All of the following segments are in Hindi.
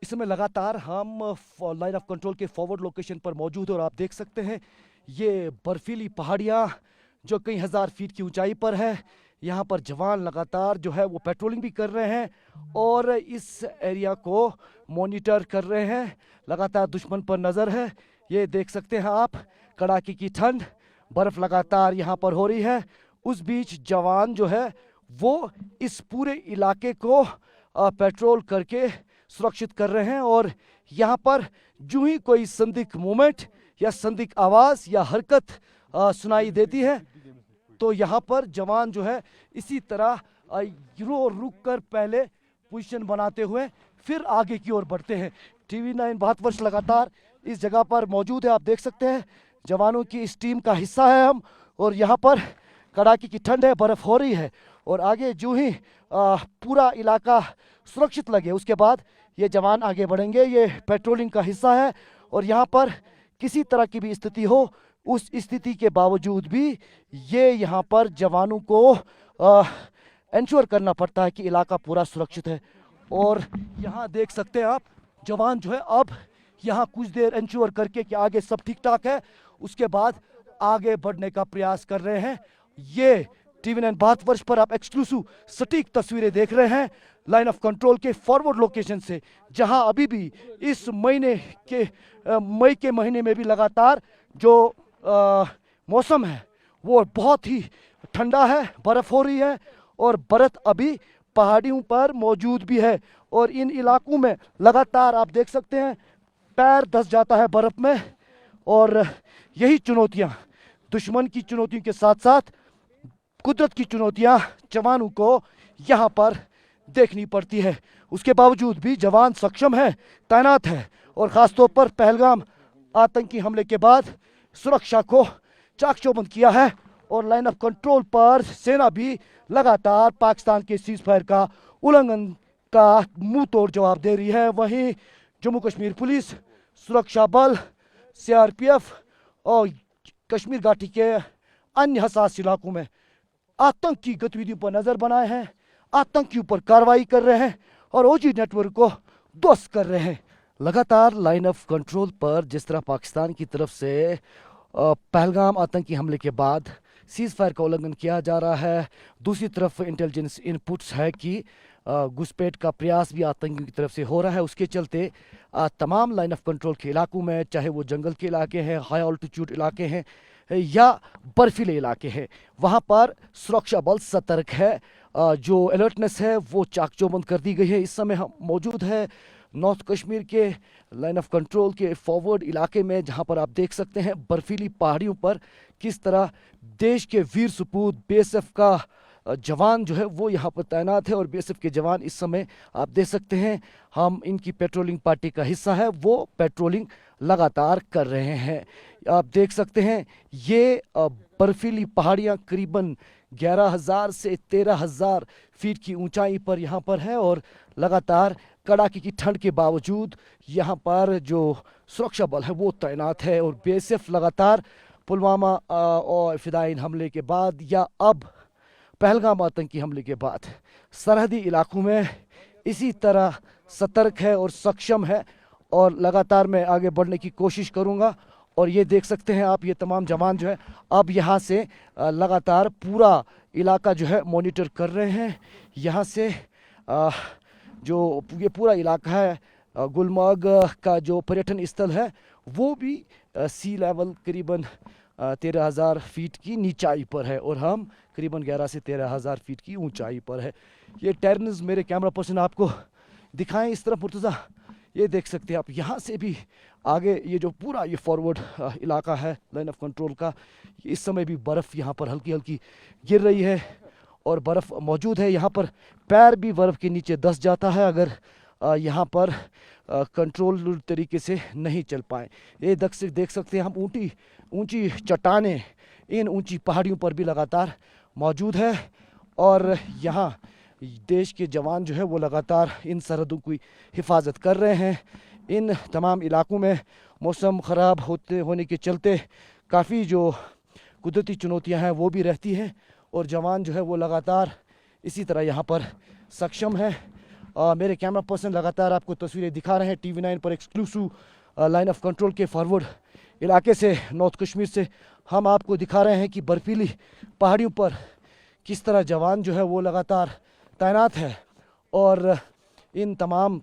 इस समय लगातार हम लाइन ऑफ कंट्रोल के फॉरवर्ड लोकेशन पर मौजूद है और आप देख सकते हैं ये बर्फीली पहाड़ियाँ जो कई हज़ार फीट की ऊंचाई पर है। यहाँ पर जवान लगातार जो है वो पेट्रोलिंग भी कर रहे हैं और इस एरिया को मॉनिटर कर रहे हैं। लगातार दुश्मन पर नज़र है। ये देख सकते हैं आप, कड़ाके की ठंड, बर्फ लगातार यहाँ पर हो रही है। उस बीच जवान जो है वो इस पूरे इलाके को पेट्रोल करके सुरक्षित कर रहे हैं और यहाँ पर जो ही कोई संदिग्ध मूवमेंट या संदिग्ध आवाज या हरकत सुनाई देती है तो यहाँ पर जवान जो है इसी तरह रुक कर पहले पोजीशन बनाते हुए फिर आगे की ओर बढ़ते हैं। TV9 भारतवर्ष लगातार इस जगह पर मौजूद है। आप देख सकते हैं जवानों की इस टीम का हिस्सा है हम, और यहाँ पर कड़ाके की ठंड है, बर्फ हो रही है और आगे जो ही पूरा इलाका सुरक्षित लगे उसके बाद ये जवान आगे बढ़ेंगे। ये पेट्रोलिंग का हिस्सा है और यहाँ पर किसी तरह की भी स्थिति हो, उस स्थिति के बावजूद भी ये यहाँ पर जवानों को इंश्योर करना पड़ता है कि इलाका पूरा सुरक्षित है। और यहाँ देख सकते हैं आप, जवान जो है अब यहाँ कुछ देर इंश्योर करके कि आगे सब ठीक ठाक है, उसके बाद आगे बढ़ने का प्रयास कर रहे हैं। ये TV9 भारतवर्ष पर आप एक्सक्लूसिव सटीक तस्वीरें देख रहे हैं लाइन ऑफ कंट्रोल के फॉरवर्ड लोकेशन से, जहां अभी भी इस मई के महीने में भी लगातार जो मौसम है वो बहुत ही ठंडा है, बर्फ हो रही है और बर्फ अभी पहाड़ियों पर मौजूद भी है और इन इलाकों में लगातार आप देख सकते हैं पैर धंस जाता है बर्फ में। और यही चुनौतियां, दुश्मन की चुनौतियों के साथ साथ कुदरत की चुनौतियां जवानों को यहाँ पर देखनी पड़ती है। उसके बावजूद भी जवान सक्षम है, तैनात है और खासतौर पर पहलगाम आतंकी हमले के बाद सुरक्षा को चाक चौबंद किया है और लाइन ऑफ कंट्रोल पर सेना भी लगातार पाकिस्तान के सीज फायर का उल्लंघन का मुंह तोड़ जवाब दे रही है। वहीं जम्मू कश्मीर पुलिस, सुरक्षा बल, CRPF और कश्मीर घाटी के अन्य हसास इलाकों में आतंकी गतिविधियों पर नजर बनाए हैं, आतंकियों पर कार्रवाई कर रहे हैं और OG नेटवर्क को ध्वस्त कर रहे हैं। लगातार लाइन ऑफ कंट्रोल पर जिस तरह पाकिस्तान की तरफ से पहलगाम आतंकी हमले के बाद सीज फायर का उल्लंघन किया जा रहा है, दूसरी तरफ इंटेलिजेंस इनपुट्स है कि घुसपैठ का प्रयास भी आतंकियों की तरफ से हो रहा है। उसके चलते तमाम लाइन ऑफ कंट्रोल के इलाकों में, चाहे वो जंगल के इलाके हैं, हाई ऑल्टीट्यूड इलाके हैं या बर्फीले इलाके हैं, वहाँ पर सुरक्षा बल सतर्क है। जो अलर्टनेस है वो चाक चौबंद कर दी गई है। इस समय हम मौजूद है नॉर्थ कश्मीर के लाइन ऑफ कंट्रोल के फॉरवर्ड इलाके में, जहां पर आप देख सकते हैं बर्फीली पहाड़ियों पर किस तरह देश के वीर सपूत BSF का जवान जो है वो यहाँ पर तैनात है और BSF के जवान इस समय आप देख सकते हैं हम इनकी पेट्रोलिंग पार्टी का हिस्सा है, वो पेट्रोलिंग लगातार कर रहे हैं। आप देख सकते हैं ये बर्फीली पहाड़ियाँ करीबन 11,000 से 13,000 फीट की ऊंचाई पर यहाँ पर है और लगातार कड़ाके की ठंड के बावजूद यहाँ पर जो सुरक्षा बल है वो तैनात है और BSF लगातार पुलवामा और फिदायीन हमले के बाद या अब पहलगाम आतंकी हमले के बाद सरहदी इलाकों में इसी तरह सतर्क है और सक्षम है और लगातार मैं आगे बढ़ने की कोशिश करूंगा। और ये देख सकते हैं आप, ये तमाम जवान जो है अब यहाँ से लगातार पूरा इलाका जो है मॉनिटर कर रहे हैं। यहाँ से जो ये पूरा इलाका है गुलमर्ग का जो पर्यटन स्थल है वो भी सी लेवल करीबन 13,000 फीट की नीचाई पर है और हम करीबन 11 से 13,000 फीट की ऊंचाई पर है। ये टर्न्स मेरे कैमरा पर्सन आपको दिखाएं इस तरफ मुर्तज़ा, ये देख सकते हैं आप, यहाँ से भी आगे ये जो पूरा ये फॉरवर्ड इलाका है लाइन ऑफ कंट्रोल का, इस समय भी बर्फ़ यहाँ पर हल्की हल्की गिर रही है और बर्फ़ मौजूद है। यहाँ पर पैर भी बर्फ़ के नीचे धंस जाता है अगर यहाँ पर कंट्रोल तरीके से नहीं चल पाए। ये देख सकते हैं हम ऊंची चट्टानें इन ऊंची पहाड़ियों पर भी लगातार मौजूद है और यहाँ देश के जवान जो है वो लगातार इन सरहदों की हिफाजत कर रहे हैं। इन तमाम इलाकों में मौसम ख़राब होने के चलते काफ़ी जो कुदरती चुनौतियां हैं वो भी रहती हैं और जवान जो है वो लगातार इसी तरह यहाँ पर सक्षम है मेरे कैमरा पर्सन लगातार आपको तस्वीरें दिखा रहे हैं TV9 पर एक्सक्लूसिव लाइन ऑफ कंट्रोल के फॉरवर्ड इलाके से, नॉर्थ कश्मीर से हम आपको दिखा रहे हैं कि बर्फीली पहाड़ियों पर किस तरह जवान जो है वो लगातार तैनात है और इन तमाम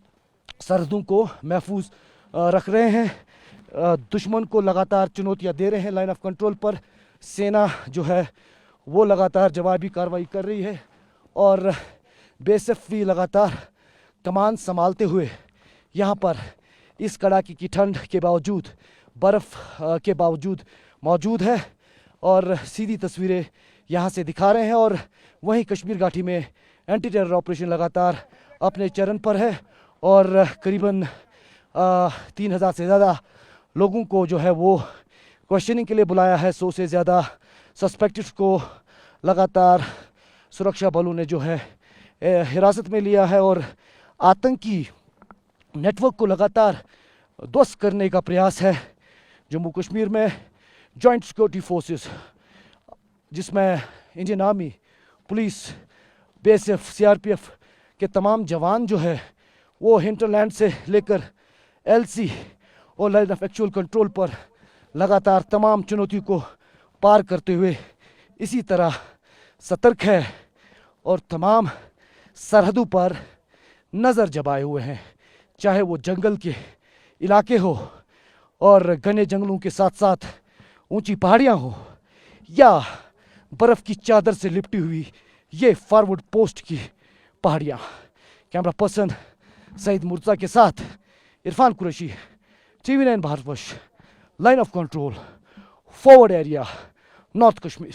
सरहदों को महफूज रख रहे हैं। दुश्मन को लगातार चुनौतियां दे रहे हैं। लाइन ऑफ कंट्रोल पर सेना जो है वो लगातार जवाबी कार्रवाई कर रही है और BSF भी लगातार कमान संभालते हुए यहाँ पर इस कड़ाके की ठंड के बावजूद, बर्फ़ के बावजूद मौजूद है और सीधी तस्वीरें यहाँ से दिखा रहे हैं। और वहीं कश्मीर घाटी में एंटी टेरर ऑपरेशन लगातार अपने चरण पर है और करीबन 3000 से ज़्यादा लोगों को जो है वो क्वेश्चनिंग के लिए बुलाया है। 100 से ज़्यादा सस्पेक्टेड को लगातार सुरक्षा बलों ने जो है हिरासत में लिया है और आतंकी नेटवर्क को लगातार ध्वस्त करने का प्रयास है। जम्मू कश्मीर में जॉइंट सिक्योरिटी फोर्सेस, जिसमें Indian army, police, BSF, CRPF के तमाम जवान जो है वो हिंटरलैंड से लेकर LC और लाइन ऑफ एक्चुअल कंट्रोल पर लगातार तमाम चुनौतियों को पार करते हुए इसी तरह सतर्क है और तमाम सरहदों पर नज़र जमाए हुए हैं, चाहे वो जंगल के इलाके हो और घने जंगलों के साथ साथ ऊंची पहाड़ियां हो या बर्फ़ की चादर से लिपटी हुई ये फॉरवर्ड पोस्ट की पहाड़ियां। कैमरा पर्सन सईद मुर्तज़ा के साथ Irfan Qureshi, TV9 Bharatvarsh, line of control, forward area, north Kashmir.